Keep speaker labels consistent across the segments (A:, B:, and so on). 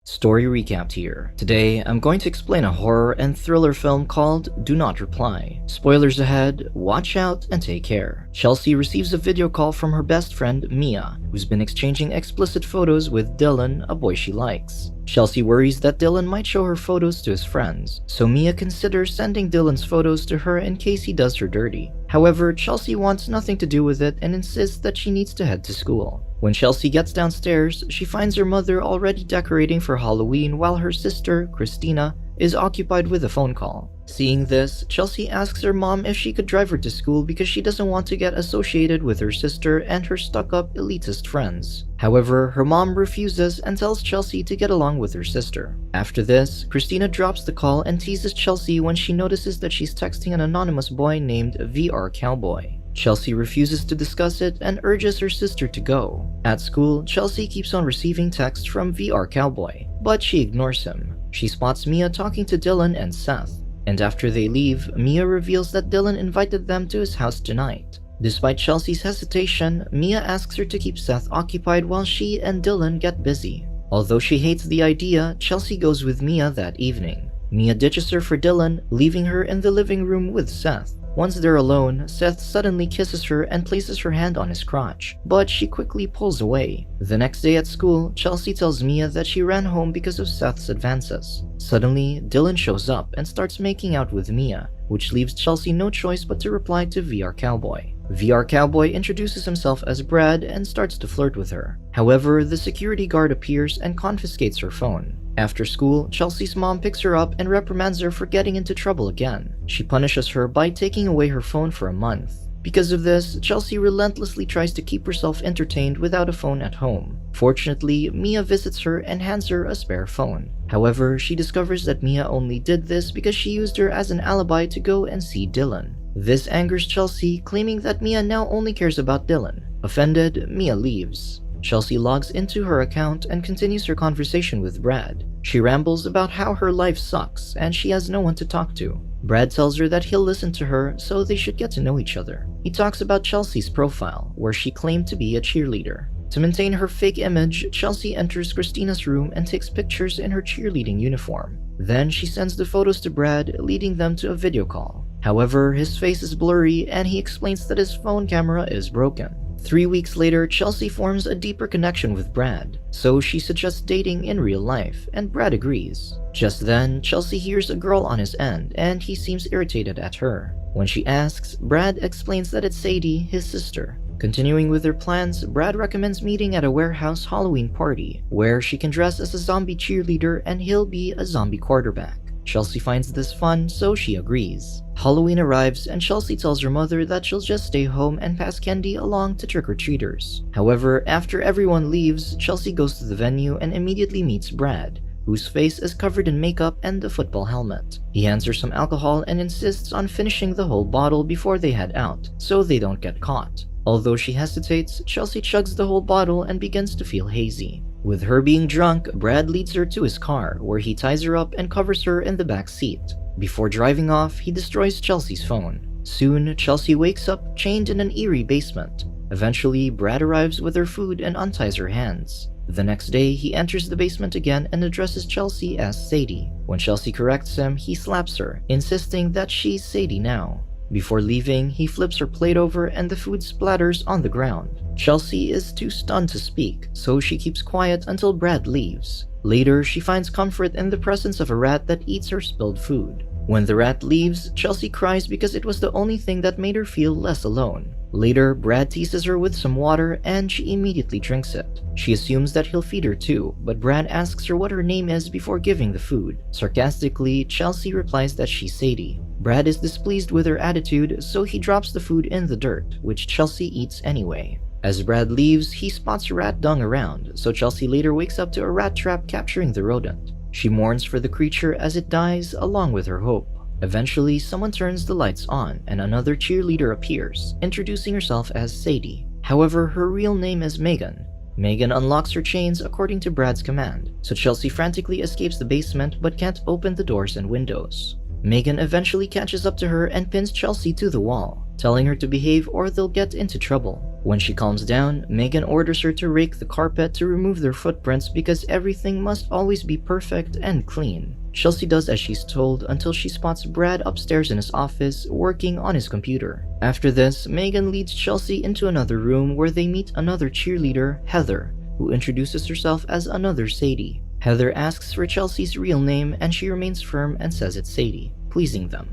A: Story recapped here. Today, I'm going to explain a horror and thriller film called Do Not Reply. Spoilers ahead, watch out and take care. Chelsea receives a video call from her best friend Mia, who's been exchanging explicit photos with Dylan, a boy she likes. Chelsea worries that Dylan might show her photos to his friends, so Mia considers sending Dylan's photos to her in case he does her dirty. However, Chelsea wants nothing to do with it and insists that she needs to head to school. When Chelsea gets downstairs, she finds her mother already decorating for Halloween while her sister, Christina, is occupied with a phone call. Seeing this, Chelsea asks her mom if she could drive her to school because she doesn't want to get associated with her sister and her stuck-up elitist friends. However, her mom refuses and tells Chelsea to get along with her sister. After this, Christina drops the call and teases Chelsea when she notices that she's texting an anonymous boy named VR Cowboy. Chelsea refuses to discuss it and urges her sister to go. At school, Chelsea keeps on receiving texts from VR Cowboy, but she ignores him. She spots Mia talking to Dylan and Seth, and after they leave, Mia reveals that Dylan invited them to his house tonight. Despite Chelsea's hesitation, Mia asks her to keep Seth occupied while she and Dylan get busy. Although she hates the idea, Chelsea goes with Mia that evening. Mia ditches her for Dylan, leaving her in the living room with Seth. Once they're alone, Seth suddenly kisses her and places her hand on his crotch, but she quickly pulls away. The next day at school, Chelsea tells Mia that she ran home because of Seth's advances. Suddenly, Dylan shows up and starts making out with Mia, which leaves Chelsea no choice but to reply to VR Cowboy. VR Cowboy introduces himself as Brad and starts to flirt with her. However, the security guard appears and confiscates her phone. After school, Chelsea's mom picks her up and reprimands her for getting into trouble again. She punishes her by taking away her phone for a month. Because of this, Chelsea relentlessly tries to keep herself entertained without a phone at home. Fortunately, Mia visits her and hands her a spare phone. However, she discovers that Mia only did this because she used her as an alibi to go and see Dylan. This angers Chelsea, claiming that Mia now only cares about Dylan. Offended, Mia leaves. Chelsea logs into her account and continues her conversation with Brad. She rambles about how her life sucks and she has no one to talk to. Brad tells her that he'll listen to her, so they should get to know each other. He talks about Chelsea's profile, where she claimed to be a cheerleader. To maintain her fake image, Chelsea enters Christina's room and takes pictures in her cheerleading uniform. Then she sends the photos to Brad, leading them to a video call. However, his face is blurry and he explains that his phone camera is broken. 3 weeks later, Chelsea forms a deeper connection with Brad, so she suggests dating in real life, and Brad agrees. Just then, Chelsea hears a girl on his end, and he seems irritated at her. When she asks, Brad explains that it's Sadie, his sister. Continuing with their plans, Brad recommends meeting at a warehouse Halloween party, where she can dress as a zombie cheerleader and he'll be a zombie quarterback. Chelsea finds this fun, so she agrees. Halloween arrives and Chelsea tells her mother that she'll just stay home and pass candy along to trick-or-treaters. However, after everyone leaves, Chelsea goes to the venue and immediately meets Brad, whose face is covered in makeup and a football helmet. He hands her some alcohol and insists on finishing the whole bottle before they head out, so they don't get caught. Although she hesitates, Chelsea chugs the whole bottle and begins to feel hazy. With her being drunk, Brad leads her to his car, where he ties her up and covers her in the back seat. Before driving off, he destroys Chelsea's phone. Soon, Chelsea wakes up chained in an eerie basement. Eventually, Brad arrives with her food and unties her hands. The next day, he enters the basement again and addresses Chelsea as Sadie. When Chelsea corrects him, he slaps her, insisting that she's Sadie now. Before leaving, he flips her plate over and the food splatters on the ground. Chelsea is too stunned to speak, so she keeps quiet until Brad leaves. Later, she finds comfort in the presence of a rat that eats her spilled food. When the rat leaves, Chelsea cries because it was the only thing that made her feel less alone. Later, Brad teases her with some water and she immediately drinks it. She assumes that he'll feed her too, but Brad asks her what her name is before giving the food. Sarcastically, Chelsea replies that she's Sadie. Brad is displeased with her attitude, so he drops the food in the dirt, which Chelsea eats anyway. As Brad leaves, he spots rat dung around, so Chelsea later wakes up to a rat trap capturing the rodent. She mourns for the creature as it dies, along with her hope. Eventually, someone turns the lights on and another cheerleader appears, introducing herself as Sadie. However, her real name is Megan. Megan unlocks her chains according to Brad's command, so Chelsea frantically escapes the basement but can't open the doors and windows. Megan eventually catches up to her and pins Chelsea to the wall, telling her to behave or they'll get into trouble. When she calms down, Megan orders her to rake the carpet to remove their footprints because everything must always be perfect and clean. Chelsea does as she's told until she spots Brad upstairs in his office working on his computer. After this, Megan leads Chelsea into another room where they meet another cheerleader, Heather, who introduces herself as another Sadie. Heather asks for Chelsea's real name and she remains firm and says it's Sadie, pleasing them.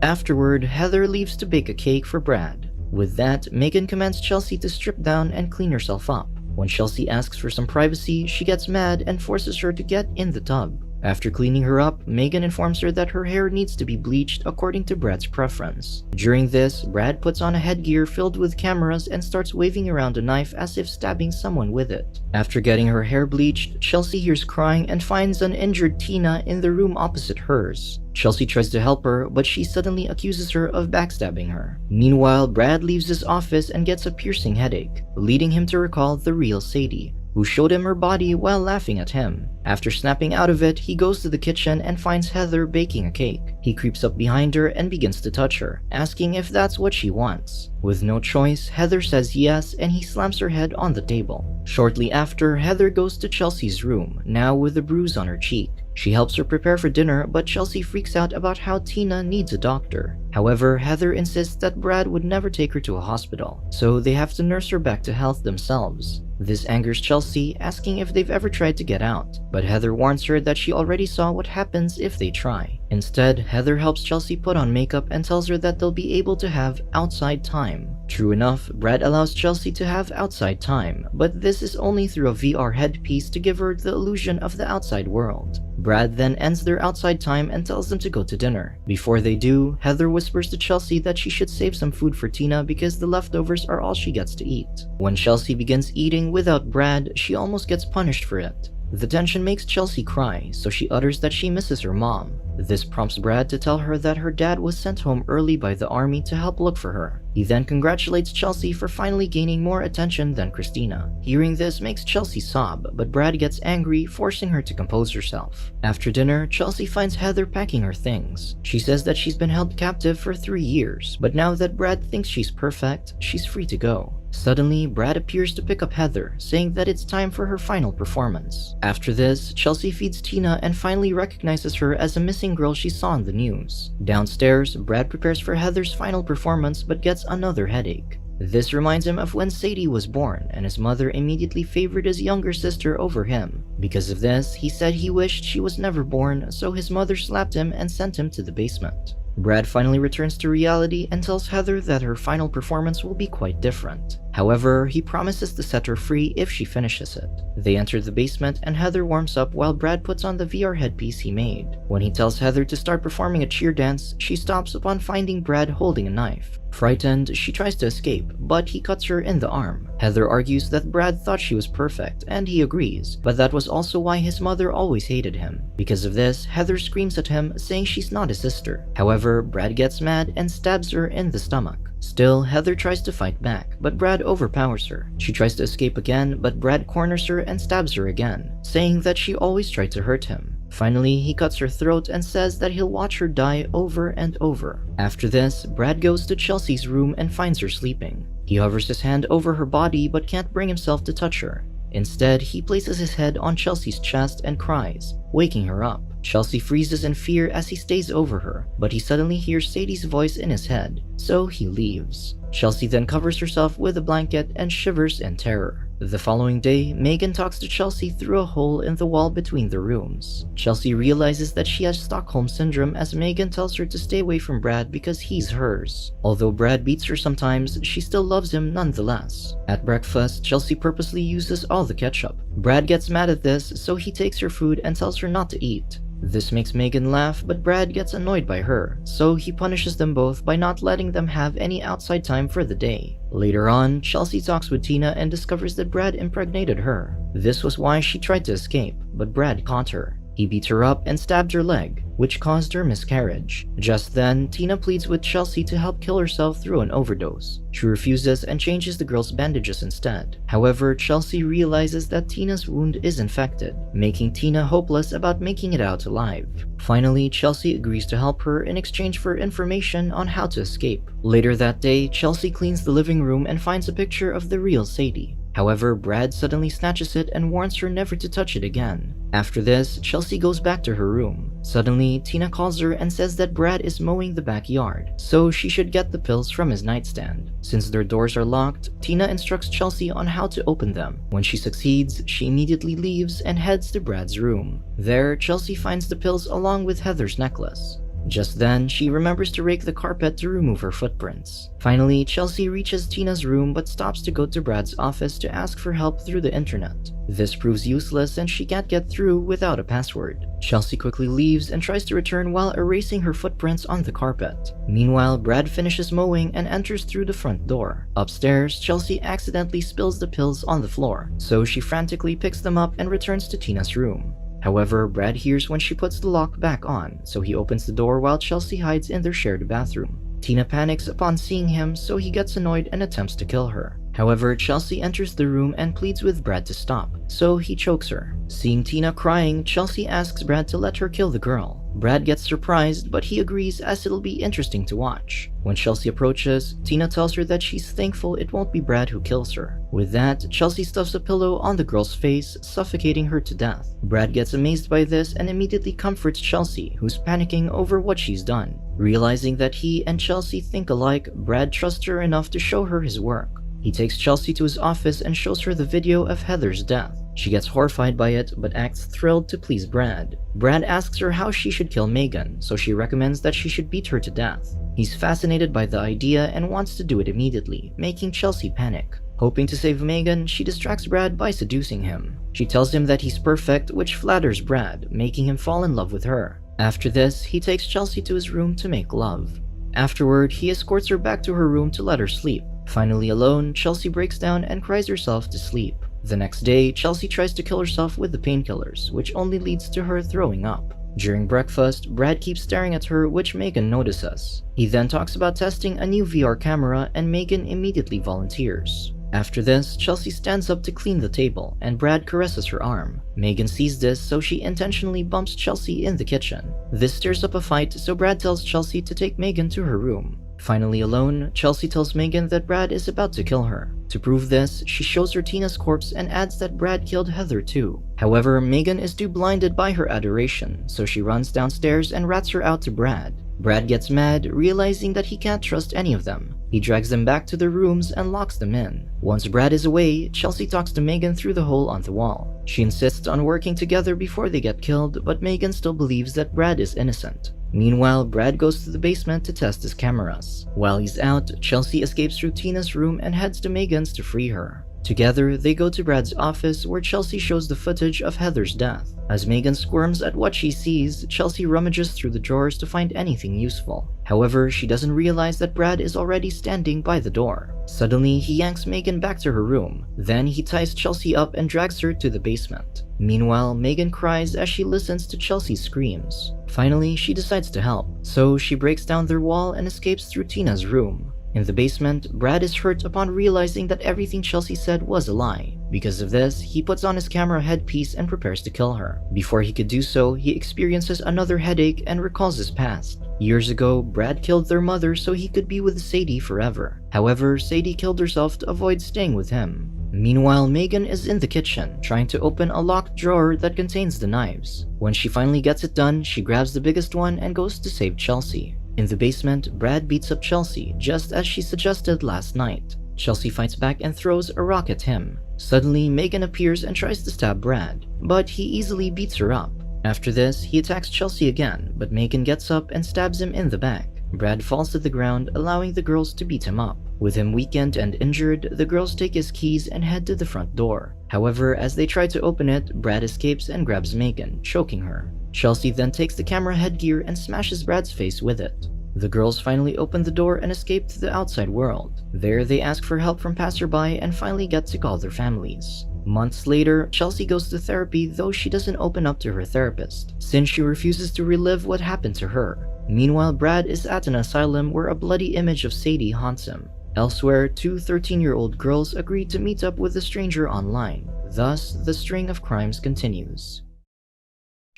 A: Afterward, Heather leaves to bake a cake for Brad. With that, Megan commands Chelsea to strip down and clean herself up. When Chelsea asks for some privacy, she gets mad and forces her to get in the tub. After cleaning her up, Megan informs her that her hair needs to be bleached according to Brad's preference. During this, Brad puts on a headgear filled with cameras and starts waving around a knife as if stabbing someone with it. After getting her hair bleached, Chelsea hears crying and finds an injured Tina in the room opposite hers. Chelsea tries to help her, but she suddenly accuses her of backstabbing her. Meanwhile, Brad leaves his office and gets a piercing headache, leading him to recall the real Sadie, who showed him her body while laughing at him. After snapping out of it, he goes to the kitchen and finds Heather baking a cake. He creeps up behind her and begins to touch her, asking if that's what she wants. With no choice, Heather says yes and he slams her head on the table. Shortly after, Heather goes to Chelsea's room, now with a bruise on her cheek. She helps her prepare for dinner, but Chelsea freaks out about how Tina needs a doctor. However, Heather insists that Brad would never take her to a hospital, so they have to nurse her back to health themselves. This angers Chelsea, asking if they've ever tried to get out, but Heather warns her that she already saw what happens if they try. Instead, Heather helps Chelsea put on makeup and tells her that they'll be able to have outside time. True enough, Brad allows Chelsea to have outside time, but this is only through a VR headpiece to give her the illusion of the outside world. Brad then ends their outside time and tells them to go to dinner. Before they do, Heather whispers to Chelsea that she should save some food for Tina because the leftovers are all she gets to eat. When Chelsea begins eating without Brad, she almost gets punished for it. The tension makes Chelsea cry, so she utters that she misses her mom. This prompts Brad to tell her that her dad was sent home early by the army to help look for her. He then congratulates Chelsea for finally gaining more attention than Christina. Hearing this makes Chelsea sob, but Brad gets angry, forcing her to compose herself. After dinner, Chelsea finds Heather packing her things. She says that she's been held captive for 3 years, but now that Brad thinks she's perfect, she's free to go. Suddenly, Brad appears to pick up Heather, saying that it's time for her final performance. After this, Chelsea feeds Tina and finally recognizes her as a missing girl she saw in the news. Downstairs, Brad prepares for Heather's final performance but gets another headache. This reminds him of when Sadie was born, and his mother immediately favored his younger sister over him. Because of this, he said he wished she was never born, so his mother slapped him and sent him to the basement. Brad finally returns to reality and tells Heather that her final performance will be quite different. However, he promises to set her free if she finishes it. They enter the basement and Heather warms up while Brad puts on the VR headpiece he made. When he tells Heather to start performing a cheer dance, she stops upon finding Brad holding a knife. Frightened, she tries to escape, but he cuts her in the arm. Heather argues that Brad thought she was perfect, and he agrees, but that was also why his mother always hated him. Because of this, Heather screams at him, saying she's not his sister. However, Brad gets mad and stabs her in the stomach. Still, Heather tries to fight back, but Brad overpowers her. She tries to escape again, but Brad corners her and stabs her again, saying that she always tried to hurt him. Finally, he cuts her throat and says that he'll watch her die over and over. After this, Brad goes to Chelsea's room and finds her sleeping. He hovers his hand over her body but can't bring himself to touch her. Instead, he places his head on Chelsea's chest and cries, waking her up. Chelsea freezes in fear as he stays over her, but he suddenly hears Sadie's voice in his head, so he leaves. Chelsea then covers herself with a blanket and shivers in terror. The following day, Megan talks to Chelsea through a hole in the wall between the rooms. Chelsea realizes that she has Stockholm Syndrome as Megan tells her to stay away from Brad because he's hers. Although Brad beats her sometimes, she still loves him nonetheless. At breakfast, Chelsea purposely uses all the ketchup. Brad gets mad at this, so he takes her food and tells her not to eat. This makes Megan laugh, but Brad gets annoyed by her, so he punishes them both by not letting them have any outside time for the day. Later on, Chelsea talks with Tina and discovers that Brad impregnated her. This was why she tried to escape, but Brad caught her. He beat her up and stabbed her leg. which caused her miscarriage. Just then, Tina pleads with Chelsea to help kill herself through an overdose. She refuses and changes the girl's bandages instead. However, Chelsea realizes that Tina's wound is infected, making Tina hopeless about making it out alive. Finally, Chelsea agrees to help her in exchange for information on how to escape. Later that day, Chelsea cleans the living room and finds a picture of the real Sadie. However, Brad suddenly snatches it and warns her never to touch it again. After this, Chelsea goes back to her room. Suddenly, Tina calls her and says that Brad is mowing the backyard, so she should get the pills from his nightstand. Since their doors are locked, Tina instructs Chelsea on how to open them. When she succeeds, she immediately leaves and heads to Brad's room. There, Chelsea finds the pills along with Heather's necklace. Just then, she remembers to rake the carpet to remove her footprints. Finally, Chelsea reaches Tina's room but stops to go to Brad's office to ask for help through the internet. This proves useless and she can't get through without a password. Chelsea quickly leaves and tries to return while erasing her footprints on the carpet. Meanwhile, Brad finishes mowing and enters through the front door. Upstairs, Chelsea accidentally spills the pills on the floor, so she frantically picks them up and returns to Tina's room. However, Brad hears when she puts the lock back on, so he opens the door while Chelsea hides in their shared bathroom. Tina panics upon seeing him, so he gets annoyed and attempts to kill her. However, Chelsea enters the room and pleads with Brad to stop, so he chokes her. Seeing Tina crying, Chelsea asks Brad to let her kill the girl. Brad gets surprised, but he agrees as it'll be interesting to watch. When Chelsea approaches, Tina tells her that she's thankful it won't be Brad who kills her. With that, Chelsea stuffs a pillow on the girl's face, suffocating her to death. Brad gets amazed by this and immediately comforts Chelsea, who's panicking over what she's done. Realizing that he and Chelsea think alike, Brad trusts her enough to show her his work. He takes Chelsea to his office and shows her the video of Heather's death. She gets horrified by it, but acts thrilled to please Brad. Brad asks her how she should kill Megan, so she recommends that she should beat her to death. He's fascinated by the idea and wants to do it immediately, making Chelsea panic. Hoping to save Megan, she distracts Brad by seducing him. She tells him that he's perfect, which flatters Brad, making him fall in love with her. After this, he takes Chelsea to his room to make love. Afterward, he escorts her back to her room to let her sleep. Finally alone, Chelsea breaks down and cries herself to sleep. The next day, Chelsea tries to kill herself with the painkillers, which only leads to her throwing up. During breakfast, Brad keeps staring at her, which Megan notices. He then talks about testing a new VR camera, and Megan immediately volunteers. After this, Chelsea stands up to clean the table, and Brad caresses her arm. Megan sees this, so she intentionally bumps Chelsea in the kitchen. This stirs up a fight, so Brad tells Chelsea to take Megan to her room. Finally alone, Chelsea tells Megan that Brad is about to kill her. To prove this, she shows her Tina's corpse and adds that Brad killed Heather too. However, Megan is too blinded by her adoration, so she runs downstairs and rats her out to Brad. Brad gets mad, realizing that he can't trust any of them. He drags them back to their rooms and locks them in. Once Brad is away, Chelsea talks to Megan through the hole on the wall. She insists on working together before they get killed, but Megan still believes that Brad is innocent. Meanwhile, Brad goes to the basement to test his cameras. While he's out, Chelsea escapes through Tina's room and heads to Megan's to free her. Together, they go to Brad's office where Chelsea shows the footage of Heather's death. As Megan squirms at what she sees, Chelsea rummages through the drawers to find anything useful. However, she doesn't realize that Brad is already standing by the door. Suddenly, he yanks Megan back to her room. Then he ties Chelsea up and drags her to the basement. Meanwhile, Megan cries as she listens to Chelsea's screams. Finally, she decides to help, so she breaks down their wall and escapes through Tina's room. In the basement, Brad is hurt upon realizing that everything Chelsea said was a lie. Because of this, he puts on his camera headpiece and prepares to kill her. Before he could do so, he experiences another headache and recalls his past. Years ago, Brad killed their mother so he could be with Sadie forever. However, Sadie killed herself to avoid staying with him. Meanwhile, Megan is in the kitchen, trying to open a locked drawer that contains the knives. When she finally gets it done, she grabs the biggest one and goes to save Chelsea. In the basement, Brad beats up Chelsea, just as she suggested last night. Chelsea fights back and throws a rock at him. Suddenly, Megan appears and tries to stab Brad, but he easily beats her up. After this, he attacks Chelsea again, but Megan gets up and stabs him in the back. Brad falls to the ground, allowing the girls to beat him up. With him weakened and injured, the girls take his keys and head to the front door. However, as they try to open it, Brad escapes and grabs Megan, choking her. Chelsea then takes the camera headgear and smashes Brad's face with it. The girls finally open the door and escape to the outside world. There, they ask for help from passerby and finally get to call their families. Months later, Chelsea goes to therapy, though she doesn't open up to her therapist, since she refuses to relive what happened to her. Meanwhile, Brad is at an asylum where a bloody image of Sadie haunts him. Elsewhere, two 13-year-old girls agree to meet up with a stranger online. Thus, the string of crimes continues.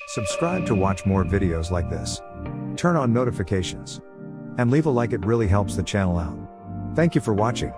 B: Subscribe to watch more videos like this. Turn on notifications. And leave a like, it really helps the channel out. Thank you for watching.